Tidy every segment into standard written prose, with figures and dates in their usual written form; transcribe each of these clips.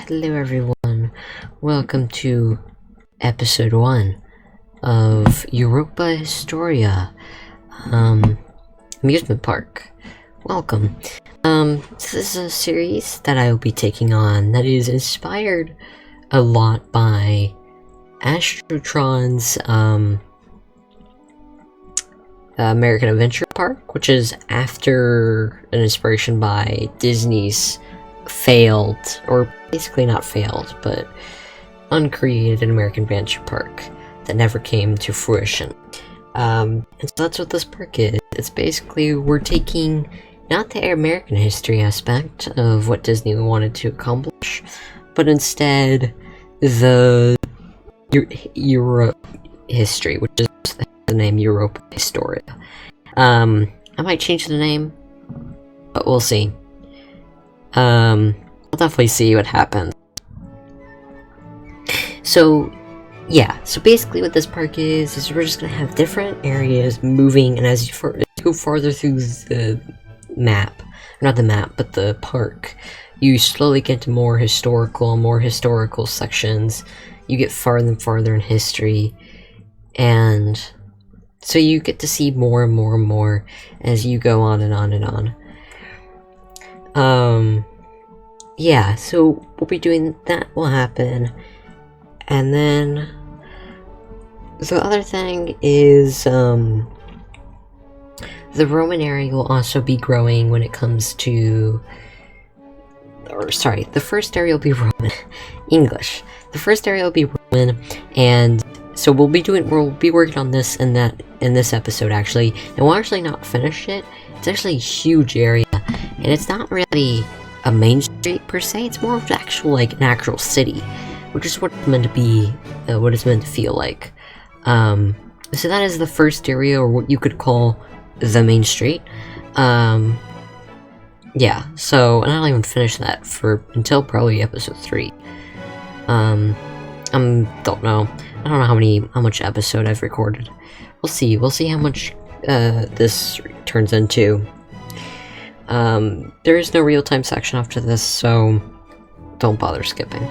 Hello everyone, welcome to episode 1 of Europa Historia Amusement Park. Welcome. This is a series that I will be taking on that is inspired a lot by Astrotron's American Adventure Park, which is after an inspiration by Disney's failed, or basically not failed, but uncreated American Adventure Park that never came to fruition. And so that's what this park is. It's basically, we're taking not the American history aspect of what Disney wanted to accomplish, but instead the Europe history, which is the name Europa Historia. I might change the name, but we'll see. We'll definitely see what happens. So, yeah, so basically what this park is we're just gonna have different areas moving, and as you go farther through the map, not the map, but the park, you slowly get to more historical sections. You get farther and farther in history, and so you get to see more and more and more as you go on and on and on. Yeah, so we'll be doing that, will happen. And then the other thing is the Roman area will also be growing when it comes to, or sorry, the first area will be Roman. English. The first area will be Roman, and so we'll be working on this and that in this episode actually, and we'll actually not finish it. It's actually a huge area, and it's not really a main street per se, it's more of an actual city, which is what it's meant to be, what it's meant to feel like. So that is the first area, or what you could call the main street. Yeah, so, and I'll even finish that until probably episode 3. Don't know. I don't know how much episode I've recorded. We'll see how much this turns into. There is no real-time section after this, so don't bother skipping.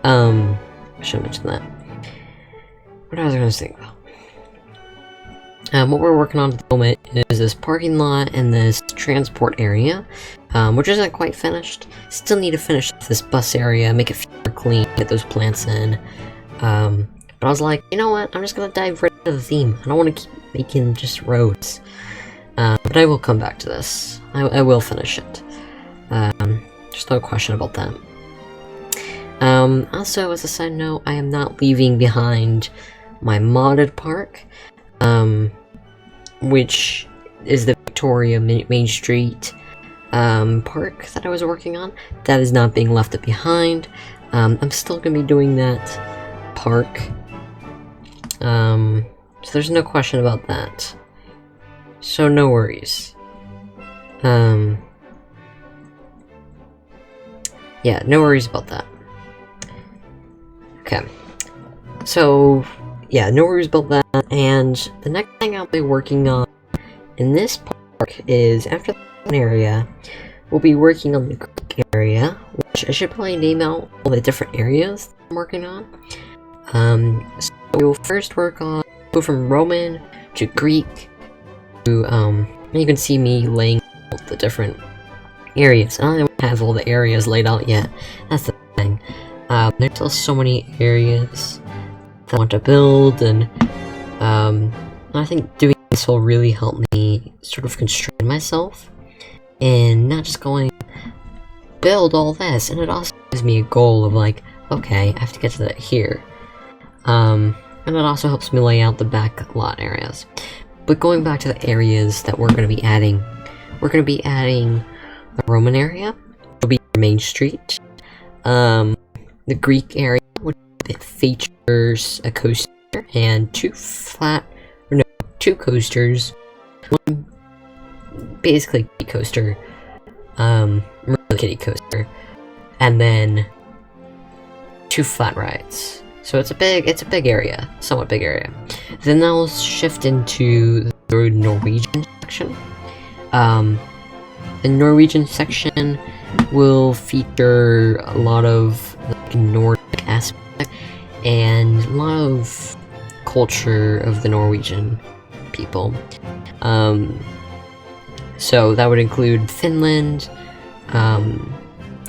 I should mention that. What was I gonna say about? What we're working on at the moment is this parking lot and this transport area, which isn't quite finished. Still need to finish this bus area, make it more clean, get those plants in. But I was like, you know what? I'm just gonna dive right into the theme. I don't want to keep making just roads. But I will come back to this. I will finish it. Just no question about that. Also, as a side note, I am not leaving behind my modded park, which is the Victoria Main Street park that I was working on. That is not being left behind. I'm still going to be doing that park. So there's no question about that. So no worries. Yeah, no worries about that. Okay. So, yeah, no worries about that. And the next thing I'll be working on in this park is, after the area, we'll be working on the Greek area, which I should probably name out all the different areas that I'm working on. So we'll first go from Roman to Greek to, you can see me laying out the different areas. I don't have all the areas laid out yet. That's the thing. There's still so many areas that I want to build, and I think doing this will really help me sort of constrain myself and not just going build all this. And it also gives me a goal of like, okay, I have to get to that here. And it also helps me lay out the back lot areas. But going back to the areas that we're going to be adding, the Roman area will be Main Street. The Greek area, which features a coaster and two coasters. One basically kitty coaster, kitty coaster, and then 2 flat rides. So it's a big area, somewhat big area. Then they'll shift into the Norwegian section. The Norwegian section will feature a lot of like Nordic aspect and a lot of culture of the Norwegian people. So that would include Finland.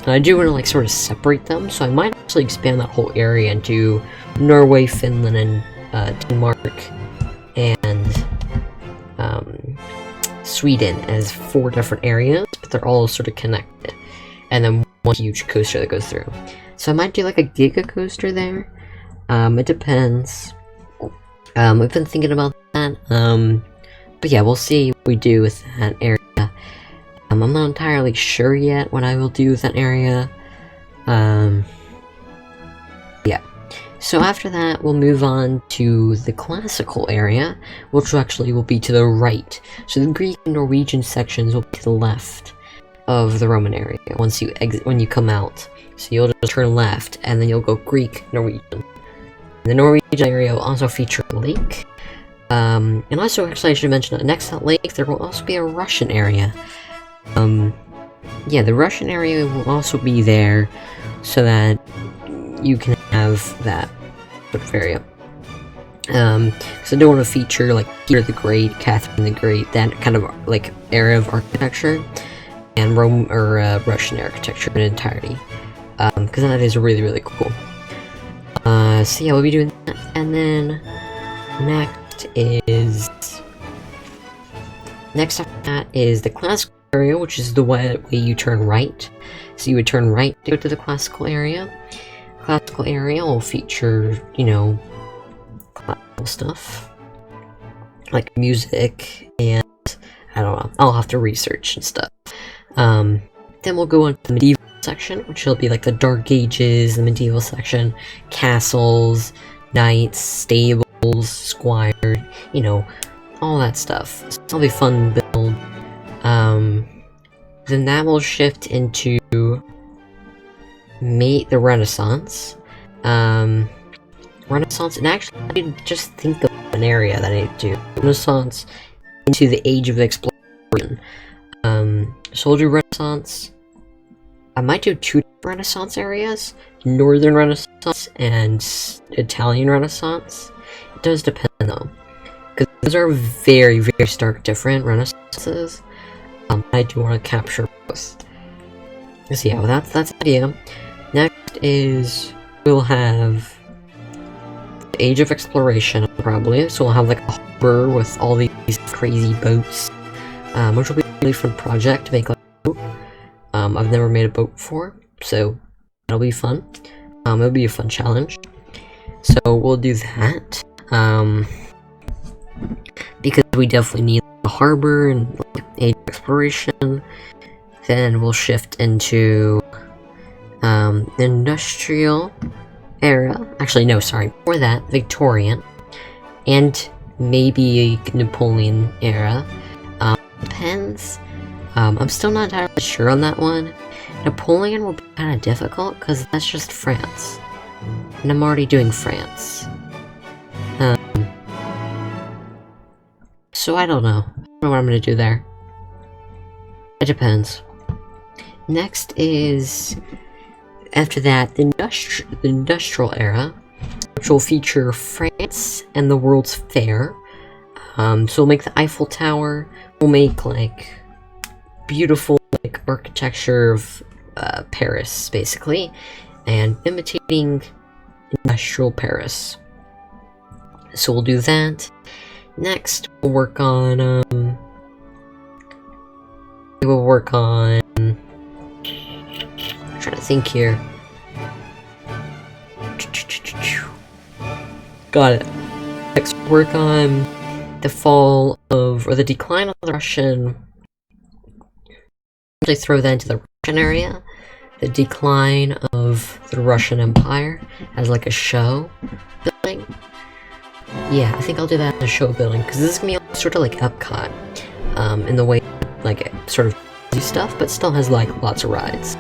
And I do want to like sort of separate them, so I might actually expand that whole area into Norway, Finland, and Denmark, and Sweden as 4 different areas, but they're all sort of connected, and then one huge coaster that goes through. So I might do like a giga coaster there. It depends. I've been thinking about that. But yeah, we'll see what we do with that area. I'm not entirely sure yet what I will do with that area. Yeah. So after that, we'll move on to the classical area, which actually will be to the right. So the Greek and Norwegian sections will be to the left of the Roman area once you exit, when you come out. So you'll just turn left, and then you'll go Greek, Norwegian. The Norwegian area will also feature a lake. And also, actually, I should mention that next to that lake, there will also be a Russian area. Yeah, the Russian area will also be there, so that you can have that sort of area. Because I don't want to feature, like, Peter the Great, Catherine the Great, that kind of, like, area of architecture, and Russian architecture in entirety. Because that is really, really cool. So yeah, we'll be doing that, and then next after that is the classical area, which is the way you turn right. So you would turn right to go to the classical area. Classical area will feature, you know, classical stuff, like music, and I don't know, I'll have to research and stuff. Then we'll go on to the medieval section, which will be like the Dark Ages, the medieval section, castles, knights, stables, squires, you know, all that stuff. So it'll be fun to build. Then that will shift into the Renaissance. Renaissance, and actually I did just think of an area that I need to do. Renaissance into the Age of Exploration. So we'll do Renaissance. I might do 2 Renaissance areas, Northern Renaissance and Italian Renaissance. It does depend though, because those are very, very stark different Renaissances. I do want to capture both. So yeah, well, that's the idea. Next is we'll have the Age of Exploration probably. So we'll have like a harbor with all these crazy boats, which will be a really fun project to make like a boat. I've never made a boat before, so that'll be fun. It'll be a fun challenge. So we'll do that. Because we definitely need a harbor and like, Age of Exploration. Then we'll shift into the industrial era. Actually, no, sorry. Before that, Victorian. And maybe Napoleon era. Depends. I'm still not entirely sure on that one. Napoleon will be kind of difficult, because that's just France. And I'm already doing France. So I don't know. I don't know what I'm gonna do there. It depends. Next is, after that, the industrial era, which will feature France and the World's Fair. So we'll make the Eiffel Tower. We'll make like beautiful like architecture of Paris, basically, and imitating industrial Paris. So we'll do that. Next, we'll work on I'm trying to think here. Got it. Next, we'll work on the fall of, or the decline of the Russian. Actually, throw that into the Russian area. The decline of the Russian Empire as like a show building. Yeah, I think I'll do that in a show building, because this is gonna be sort of like Epcot, in the way like it sort of do stuff, but still has like lots of rides.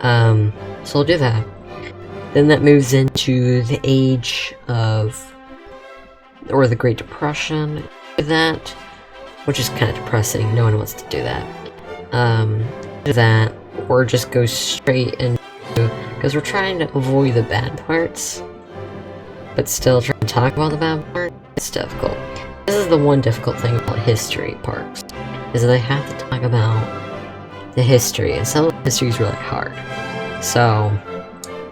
So I'll do that. Then that moves into the age of, or the Great Depression. That, which is kind of depressing. No one wants to do that. Do that, or just go straight into, because we're trying to avoid the bad parts, but still trying to talk about the bad part. It's difficult. This is the one difficult thing about history parks, is that I have to talk about the history, and some of the history is really hard. So,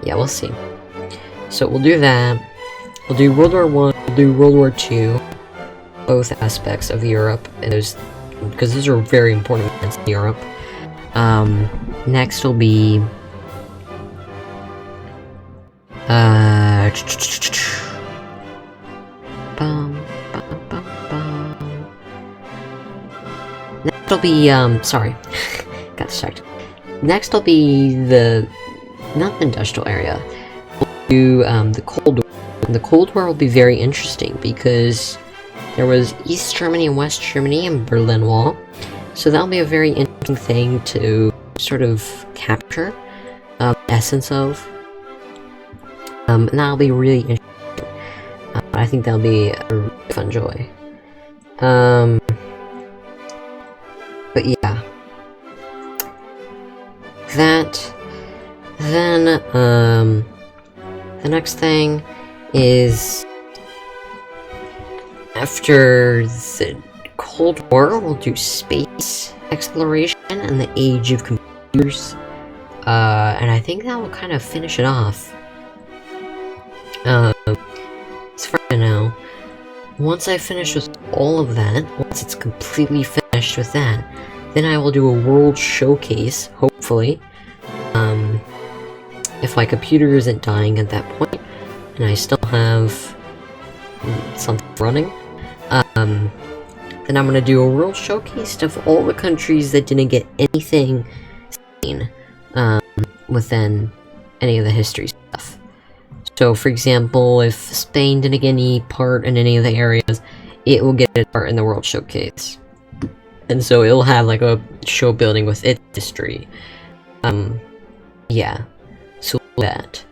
yeah, we'll see. So we'll do that. We'll do World War I, we'll do World War II, both aspects of Europe, and those, because those are very important events in Europe. Next will be next will be sorry, got distracted. Next will be not the industrial area. We'll do the Cold War. And the Cold War will be very interesting because there was East Germany and West Germany and Berlin Wall. So that'll be a very interesting thing to sort of capture the essence of. And that'll be really interesting. I think that'll be a really fun joy. But yeah. That. Then, the next thing is, after the Cold War, we'll do space exploration and the age of computers. And I think that will kind of finish it off. As far as I know, once I finish with all of that, once it's completely finished with that, then I will do a world showcase, hopefully. If my computer isn't dying at that point, and I still have something running, then I'm gonna do a world showcase of all the countries that didn't get anything seen within any of the history stuff. So, for example, if Spain didn't get any part in any of the areas, it will get a part in the world showcase. And so it'll have like a show building with its history. Yeah. So that.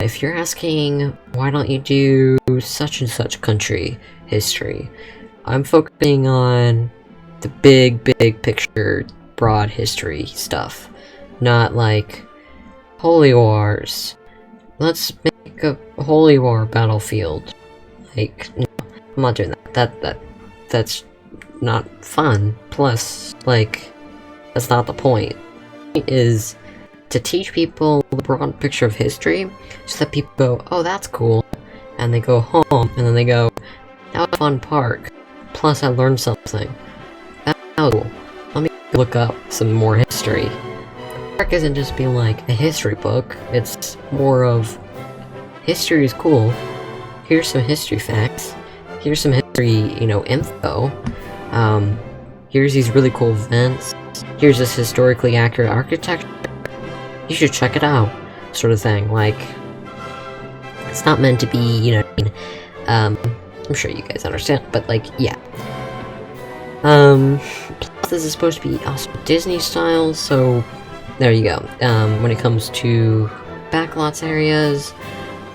If you're asking, why don't you do such and such country history? I'm focusing on the big picture, broad history stuff. Not like, Holy Wars. Let's make a Holy War battlefield. Like, no, I'm not doing that. That's not fun. Plus, like, that's not the point. The point is to teach people the broad picture of history, so that people go, oh, that's cool, and they go home, and then they go, that was a fun park, plus I learned something. That's cool. Let me look up some more history. The park isn't just being like a history book, it's more of, history is cool, here's some history facts, here's some history, info, here's these really cool events, here's this historically accurate architecture, you should check it out, sort of thing. Like, it's not meant to be, I'm sure you guys understand, but like, yeah. Plus this is supposed to be also Disney style, so there you go. When it comes to backlots areas,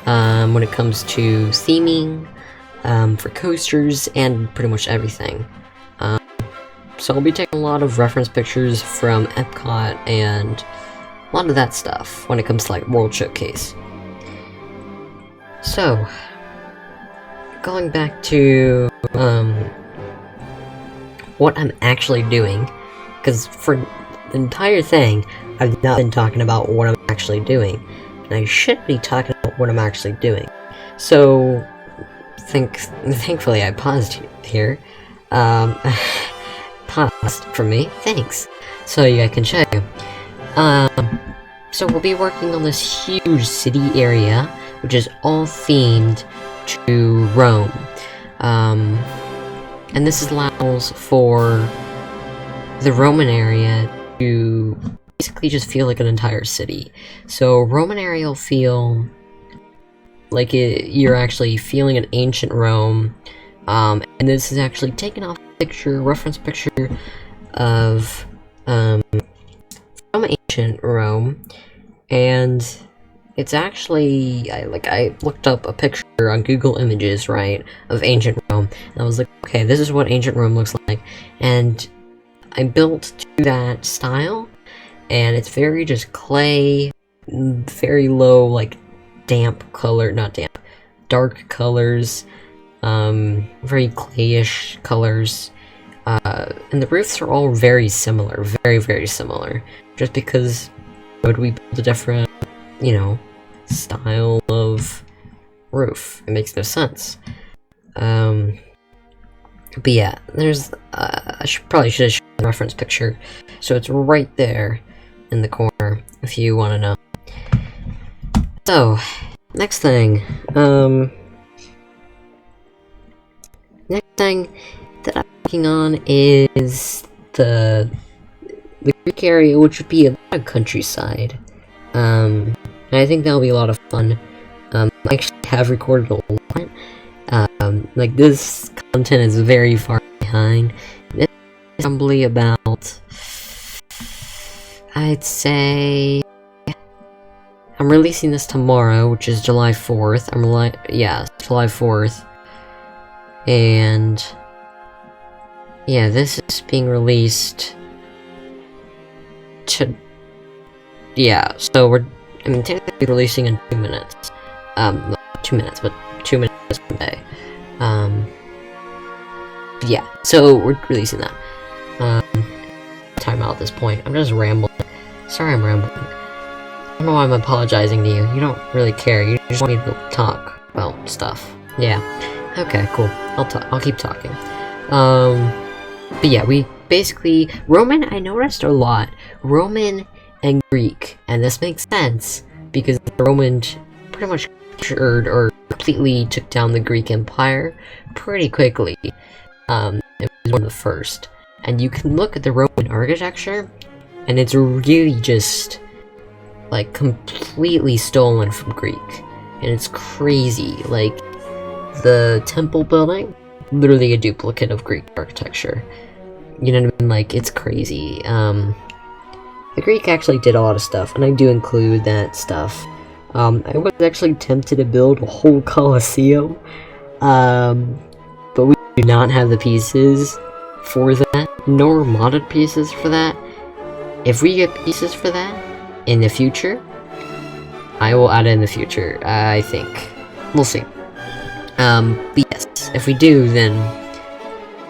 when it comes to theming, for coasters, and pretty much everything. So I'll be taking a lot of reference pictures from Epcot and a lot of that stuff when it comes to like World Showcase. So, going back to what I'm actually doing, because for the entire thing, I've not been talking about what I'm actually doing, and I should be talking about what I'm actually doing. So, thankfully I paused here. Paused for me, thanks. So I can show you. So we'll be working on this huge city area, which is all themed to Rome. And this allows for the Roman area to basically just feel like an entire city. So Roman area will feel like you're actually feeling an ancient Rome. And this is actually taken off a reference picture of from ancient Rome, and it's actually I looked up a picture on Google Images, right, of ancient Rome, and I was like, okay, this is what ancient Rome looks like, and I built to that style, and it's very just clay, very low, like, damp color, not damp, dark colors, very clayish colors, and the roofs are all very similar, very, very similar, just because why would we build a different, you know, style of roof? It makes no sense. But yeah, there's, I probably should have shown the reference picture, so it's right there in the corner, if you want to know. So, next thing that I'm working on is the Greek area, which would be a lot of countryside. And I think that'll be a lot of fun. I actually have recorded a lot. Like, this content is very far behind. This is probably about, I'd say, I'm releasing this tomorrow, which is July 4th. Yeah, July 4th. And yeah, this is being released yeah, so we're, I mean, technically releasing in 2 minutes. Not 2 minutes, but 2 minutes per day. Yeah, so we're releasing that. Time out at this point. I'm just rambling. Sorry I'm rambling. I don't know why I'm apologizing to you. You don't really care. You just want me to talk about stuff. Yeah. Okay, cool. I'll keep talking. But yeah, we basically, Roman, I noticed a lot. Roman and Greek, and this makes sense, because the Romans pretty much captured or completely took down the Greek Empire pretty quickly. It was one of the first. And you can look at the Roman architecture, and it's really just, like, completely stolen from Greek. And it's crazy. Like, the temple building, literally a duplicate of Greek architecture. You know what I mean? Like, it's crazy. The Greek actually did a lot of stuff, and I do include that stuff. I was actually tempted to build a whole Colosseum, but we do not have the pieces for that, nor modded pieces for that. If we get pieces for that in the future, I will add it in the future, I think. We'll see. But yes, if we do, then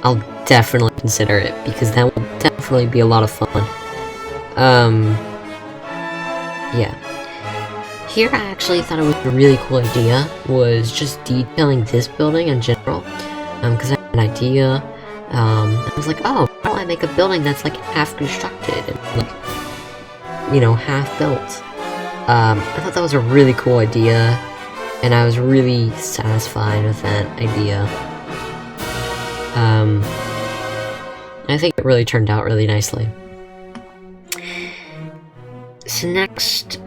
I'll definitely consider it, because that will definitely be a lot of fun. Yeah. Here I actually thought it was a really cool idea, was just detailing this building in general, because I had an idea, I was like, oh, why don't I make a building that's like half constructed, and like, you know, half built. I thought that was a really cool idea, and I was really satisfied with that idea. I think it really turned out really nicely. So next,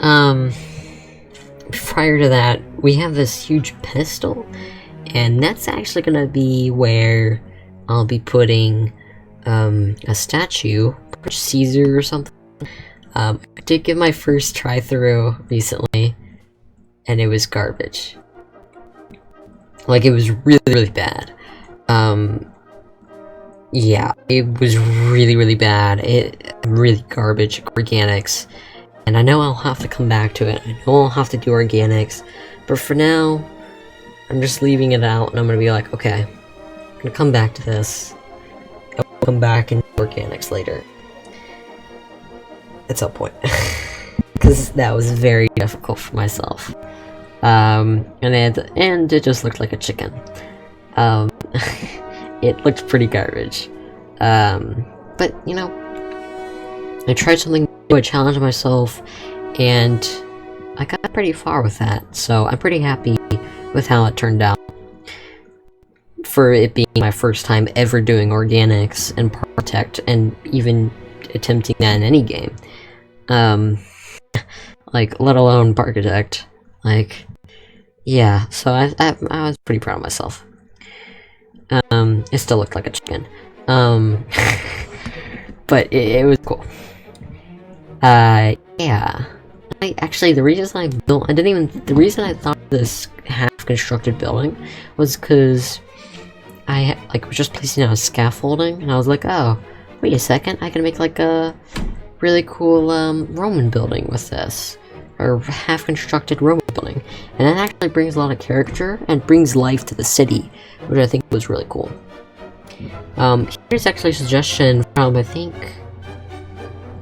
prior to that, we have this huge pedestal, and that's actually gonna be where I'll be putting, a statue, Caesar or something. I did get my first try through recently, and it was garbage. Like, it was really, really bad. Yeah, it was really, really bad. Really garbage organics. And I know I'll have to come back to it. I know I'll have to do organics. But for now, I'm just leaving it out, and I'm gonna be like, okay, I'm gonna come back to this. I'll come back and do organics later. At some point. Because that was very difficult for myself. And it just looked like a chicken. It looked pretty garbage. But, you know, I tried something new, I challenged myself, and I got pretty far with that, so I'm pretty happy with how it turned out. For it being my first time ever doing organics and Parkitect, and even attempting that in any game. Like, let alone Parkitect. Like, yeah, so I was pretty proud of myself. It still looked like a chicken. But it was cool. Yeah. The reason I thought of this half-constructed building was because I, was just placing out a scaffolding, and I was like, oh, wait a second, I can make, like, a really cool Roman building with this, or half-constructed Roman building, and that actually brings a lot of character and brings life to the city, which I think was really cool. Here's actually a suggestion from, I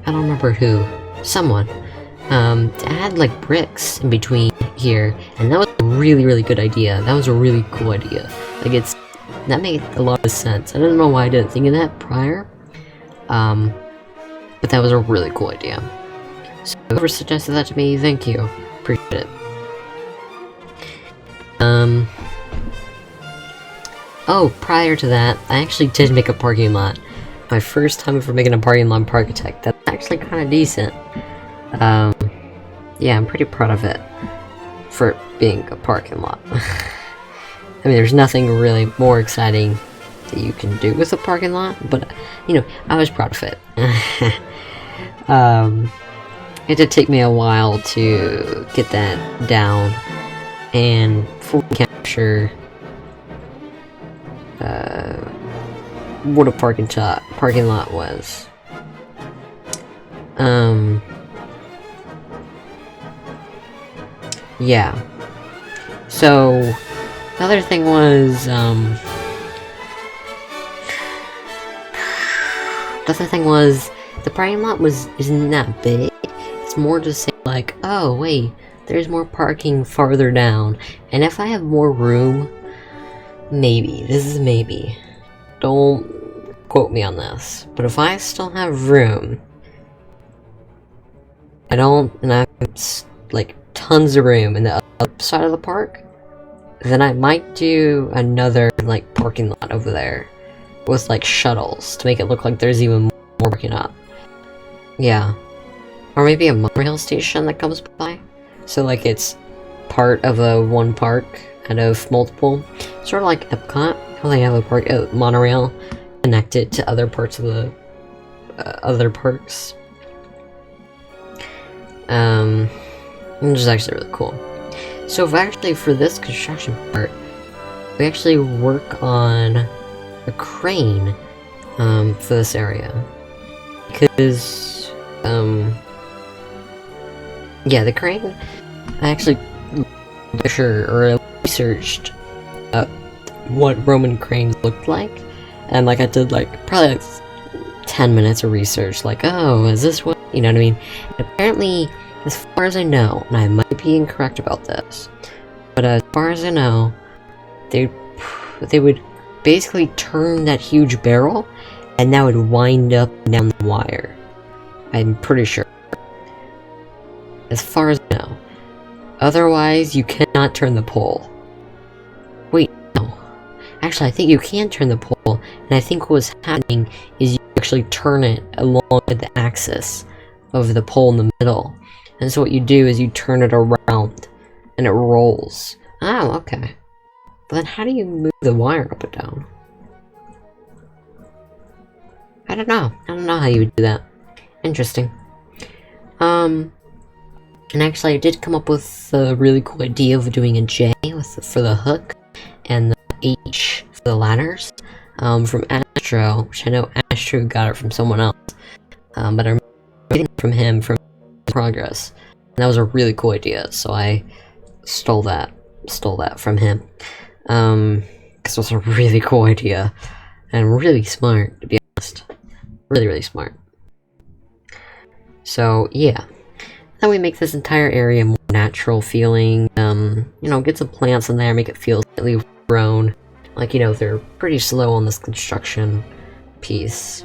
don't remember who, someone, to add like bricks in between here, and that was a really good idea. That was a really cool idea. Like that made a lot of sense. I don't know why I didn't think of that prior, but that was a really cool idea. So whoever suggested that to me, thank you. Appreciate it. Oh, prior to that, I actually did make a parking lot. My first time ever making a parking lot in Parkitect. That's actually kind of decent. Yeah, I'm pretty proud of it for being a parking lot. I mean, there's nothing really more exciting that you can do with a parking lot, but, you know, I was proud of it. It did take me a while to get that down and fully capture what a parking lot was. Yeah. So, the other thing was, the parking lot isn't that big. It's more to say like, oh wait, there's more parking farther down, and if I have more room, maybe, this is maybe, don't quote me on this, but if I still have room, and I have like tons of room in the other side of the park, then I might do another like parking lot over there with like shuttles to make it look like there's even more parking lot. Yeah. Or maybe a monorail station that comes by. So like it's part of a one park out of multiple. Sort of like Epcot, how they have a monorail connected to other parts of the other parks. Which is actually really cool. So for this construction part, we actually work on a crane for this area. Because, yeah, the crane, I actually researched what Roman cranes looked like, and like I did like probably like 10 minutes of research, like, oh, is this what, you know what I mean? And apparently, as far as I know, and I might be incorrect about this, but as far as I know, they would basically turn that huge barrel, and that would wind up and down the wire. I'm pretty sure. As far as I know. Otherwise, you cannot turn the pole. Wait, no. Actually, I think you can turn the pole, and I think what's happening is you actually turn it along with the axis of the pole in the middle. And so what you do is you turn it around, and it rolls. Oh, okay. But then how do you move the wire up and down? I don't know. I don't know how you would do that. Interesting. And actually I did come up with a really cool idea of doing a J for the hook, and the H for the ladders, from Astro, which I know Astro got it from someone else, but I remember getting it from him from Progress, and that was a really cool idea, so I stole that from him, because it was a really cool idea, and really smart, to be honest. Really smart. So, yeah. Then we make this entire area more natural feeling, you know, get some plants in there, make it feel slightly grown. Like, you know, they're pretty slow on this construction piece.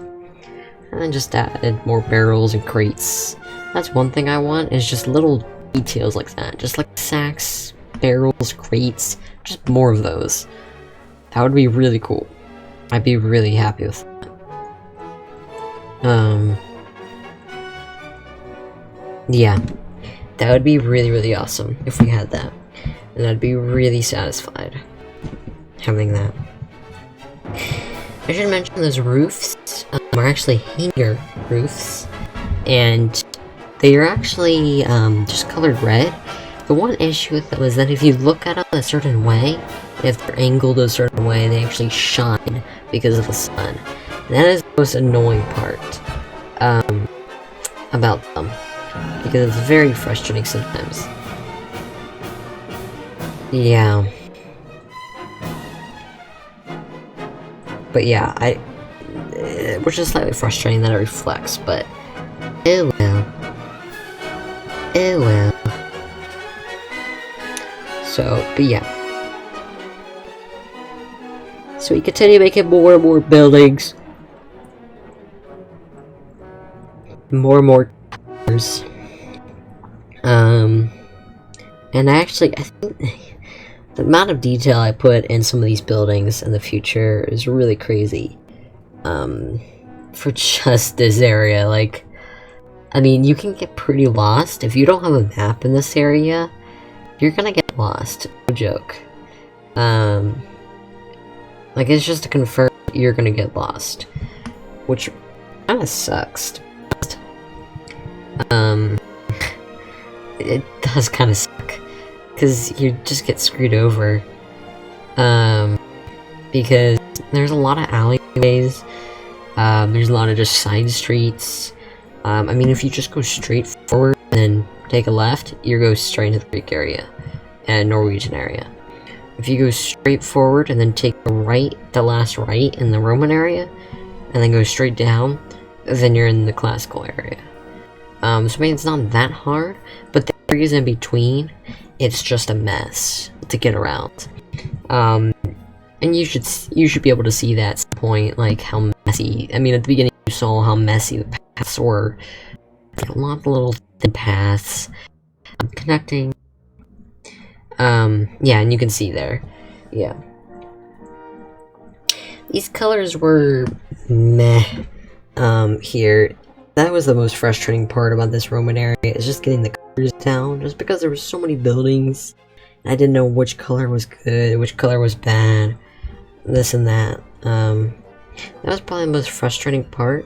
And then just added more barrels and crates. That's one thing I want, is just little details like that. Just like sacks, barrels, crates, just more of those. That would be really cool. I'd be really happy with that. Yeah, that would be really awesome if we had that, and I'd be really satisfied having that. I should mention those roofs are actually hanger roofs, and they are actually just colored red. The one issue with them is that if you look at them a certain way, if they're angled a certain way, they actually shine because of the sun. And that is the most annoying part. about them, because it's very frustrating sometimes. Yeah. But yeah, which is slightly frustrating that it reflects, but it will. It will. So, but yeah. So we continue making more and more buildings. More and more cars. And actually, I think the amount of detail I put in some of these buildings in the future is really crazy. For just this area, like, I mean, you can get pretty lost. If you don't have a map in this area, you're gonna get lost. No joke. Like, it's just to confirm you're gonna get lost. Which kinda sucks. It does kinda suck. Because you just get screwed over. Because there's a lot of alleyways. There's a lot of just side streets. I mean, if you just go straight forward and take a left, you go straight into the Greek area and Norwegian area. If you go straight forward and then take a right, the last right in the Roman area, and then go straight down, then you're in the classical area. So I mean, it's not that hard, but the areas in between, it's just a mess to get around. And you should be able to see that at some point, like how messy. I mean, at the beginning you saw how messy the paths were. Like a lot of little thin paths connecting. Yeah, and you can see there. Yeah. These colors were meh. Here. That was the most frustrating part about this Roman area, is just getting the colors down, just because there were so many buildings. I didn't know which color was good, which color was bad, this and that. That was probably the most frustrating part.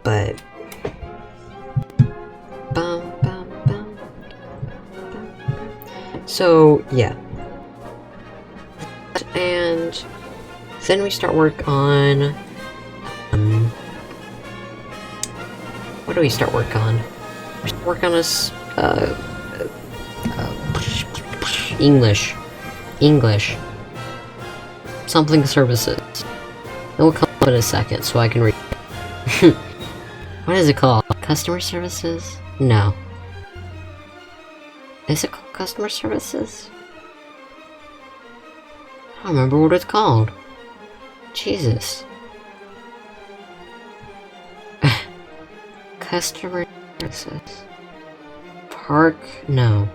But so yeah. And then we start work on what do we start work on? We start work on this English. Something services. It will come up in a second, so I can read it. What is it called? Customer services? No. Is it called customer services? I don't remember what it's called. Jesus. Customer services. Park? No.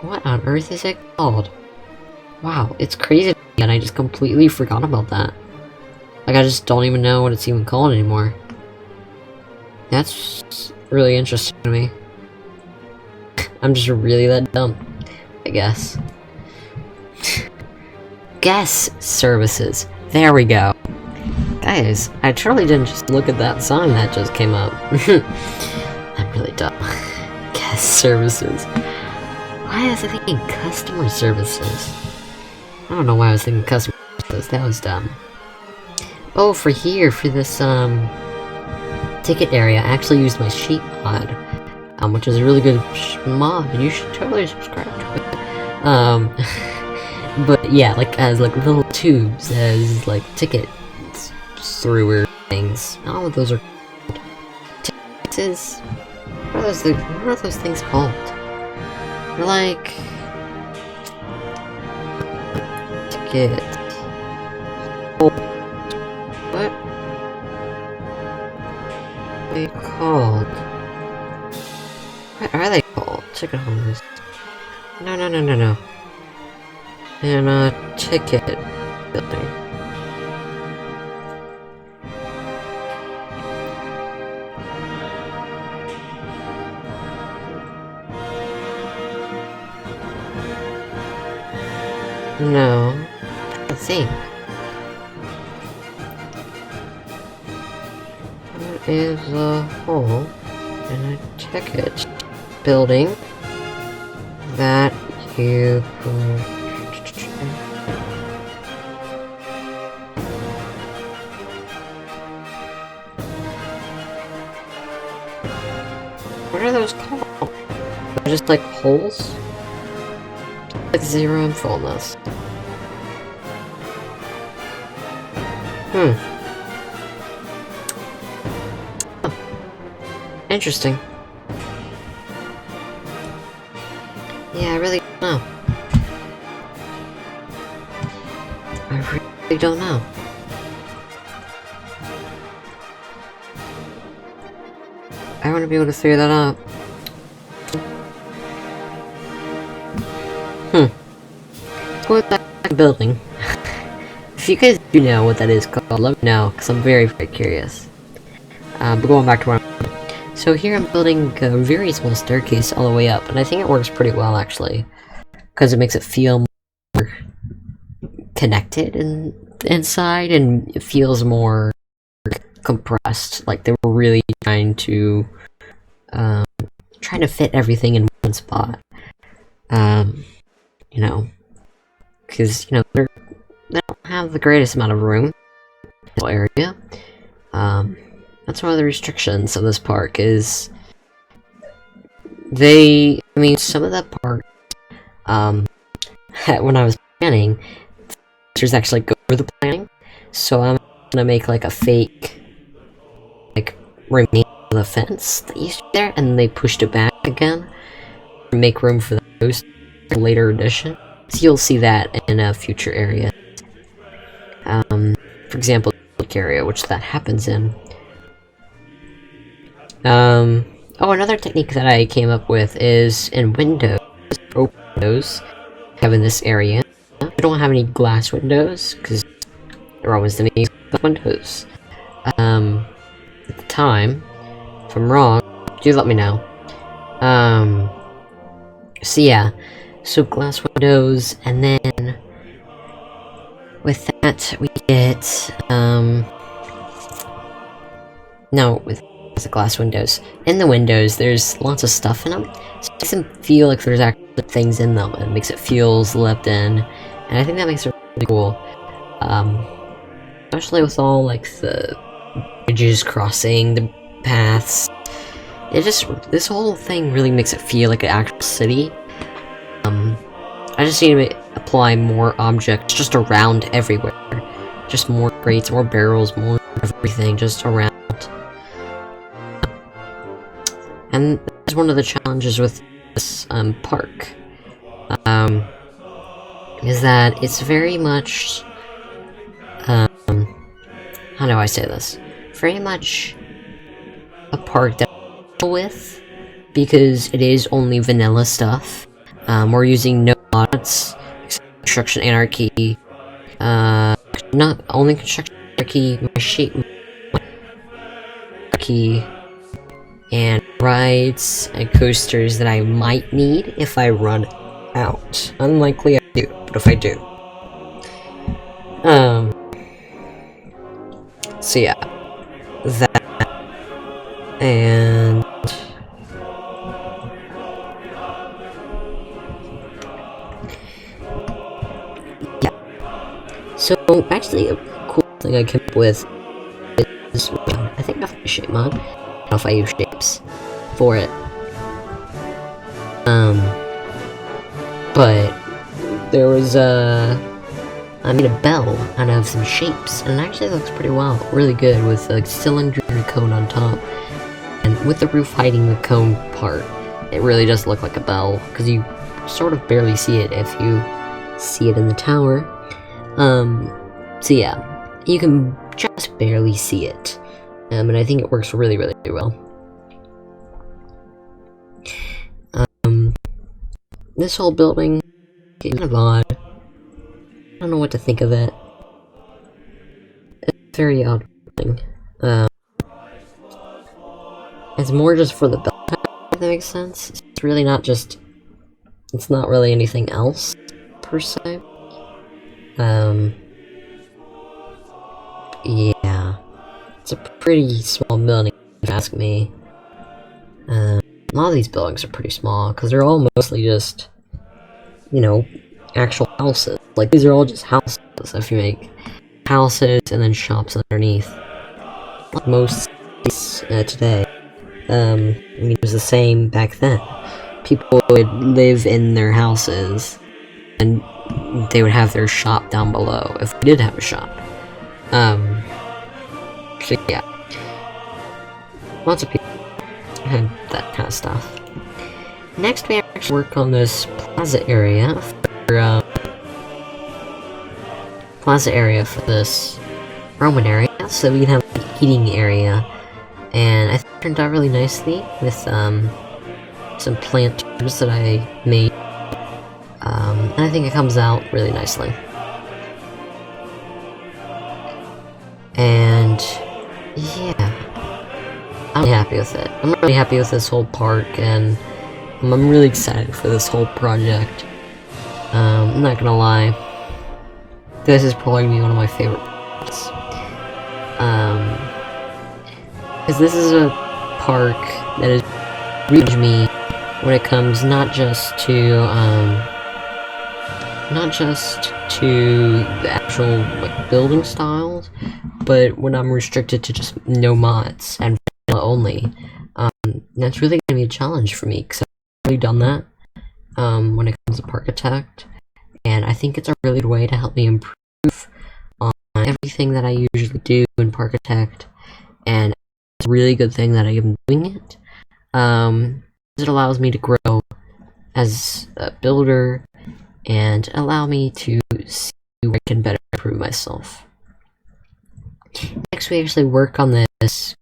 What on earth is it called? Wow, it's crazy, and I just completely forgot about that. Like, I just don't even know what it's even called anymore. That's really interesting to me. I'm just really that dumb, I guess. Guest services. There we go. Guys, I truly didn't just look at that sign that just came up. I'm really dumb. Guest services. Why was I thinking customer services? I don't know why I was thinking customer services. That was dumb. Oh, for here, for this, ticket area, I actually used my sheet mod, which is a really good mod, and you should totally subscribe to it. But yeah, like, as, like, little tubes, as, like, ticket through things. I don't know what those are called. Tickets? What are those things called? They're like... Ticket... What? What are they called? What are they called? Ticket holders. No. And a ticket building. No. Let's see. What is a hole in a ticket building that you What are those called? They're just like holes? Like zero and fullness. Oh. Interesting. Yeah, I really don't know. I really don't know. I want to be able to figure that out. What's that building? If you guys do know what that is called, let me know, because I'm very, very curious. But going back to where so here I'm building a very small staircase all the way up, and I think it works pretty well, actually. Because it makes it feel more connected inside, and it feels more compressed. Like they were really trying to fit everything in one spot. You know, because they don't have the greatest amount of room in the area. That's one of the restrictions of this park is some of that park, when I was planning, there's actually go over the planning, so I'm gonna make like a fake, like, remain of the fence that used to be there, and they pushed it back again to make room for those for later edition. So you'll see that in a future area. For example, the area, which that happens in. Oh, another technique that I came up with is in Windows, open windows, have in this area. I don't have any glass windows, because they're always the main windows. At the time, if I'm wrong, do let me know. So yeah, so glass windows, and then with that we get, no, with the glass windows. In the windows, there's lots of stuff in them, so it makes them feel like there's actually things in them, and it makes it feels lived in, and I think that makes it really cool. Especially with all, like, the bridges crossing, the paths. This whole thing really makes it feel like an actual city. I just need to apply more objects just around everywhere. Just more crates, more barrels, more everything just around. And that's one of the challenges with this park, is that it's very much, how do I say this? Very much a park that I deal with, because it is only vanilla stuff. We're using no mods, construction anarchy, not only construction anarchy, my shape anarchy, and rides and coasters that I might need if I run out. Unlikely I do, but if I do. So yeah, that, and yeah. So actually, a cool thing I came up with is, I think I have a shape mod. I don't know if I use shapes for it. But there was I made a bell out of some shapes, and it actually looks pretty well, really good, with a cylinder and a cone on top. And with the roof hiding the cone part, it really does look like a bell, because you sort of barely see it if you see it in the tower. So yeah, you can just barely see it. And I think it works really, really well. This whole building is kind of odd. I don't know what to think of it. It's a very odd building. It's more just for the bell tower, if that makes sense. It's really not just... It's not really anything else, per se. Yeah. It's a pretty small building, if you ask me. A lot of these buildings are pretty small, because they're all mostly just, actual houses. Like, these are all just houses, if you make houses and then shops underneath. Like most cities today I mean, it was the same back then. People would live in their houses, and they would have their shop down below, if we did have a shop. So yeah. Lots of people had that kind of stuff. Next, we actually work on this plaza area for this Roman area, so we can have the eating area, and I think it turned out really nicely with some planters that I made, and I think it comes out really nicely. And yeah, I'm really happy with it. I'm really happy with this whole park, and I'm really excited for this whole project. I'm not gonna lie, this is probably gonna be one of my favorite parts. Because this is a park that has reached me when it comes not just to the actual like building styles, but when I'm restricted to just no mods and vanilla only. That's really gonna be a challenge for me, because I've already done that when it comes to Parkitect, and I think it's a really good way to help me improve on everything that I usually do in Parkitect, and it's a really good thing that I am doing it. It allows me to grow as a builder, and allow me to see where I can better improve myself. Next, we actually work on this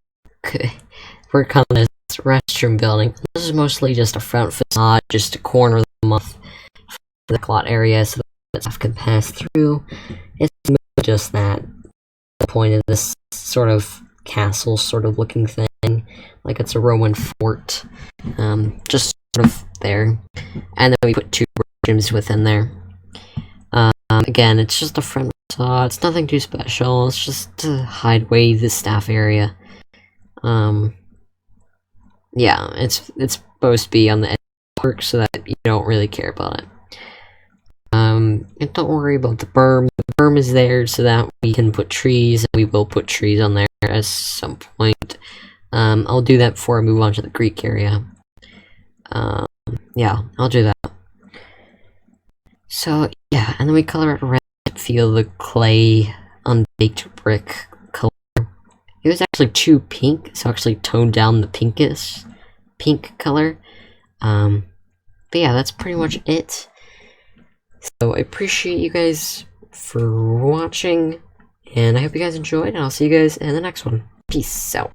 restroom building. This is mostly just a front facade, just to corner them off for the lot area so that stuff can pass through. It's just that. The point of this sort of castle sort of looking thing, like it's a Roman fort, just sort of there. And then we put 2 rooms within there. Again, it's just a front facade. It's nothing too special. It's just to hide away the staff area. Yeah, it's supposed to be on the edge of the park so that you don't really care about it. And don't worry about the berm. The berm is there so that we can put trees, and we will put trees on there at some point. I'll do that before I move on to the Greek area. Yeah, I'll do that. So, yeah, and then we color it red, feel the clay unbaked brick color. It was actually too pink, so I actually toned down the pink color. But yeah, that's pretty much it. So I appreciate you guys for watching, and I hope you guys enjoyed, and I'll see you guys in the next one. Peace out.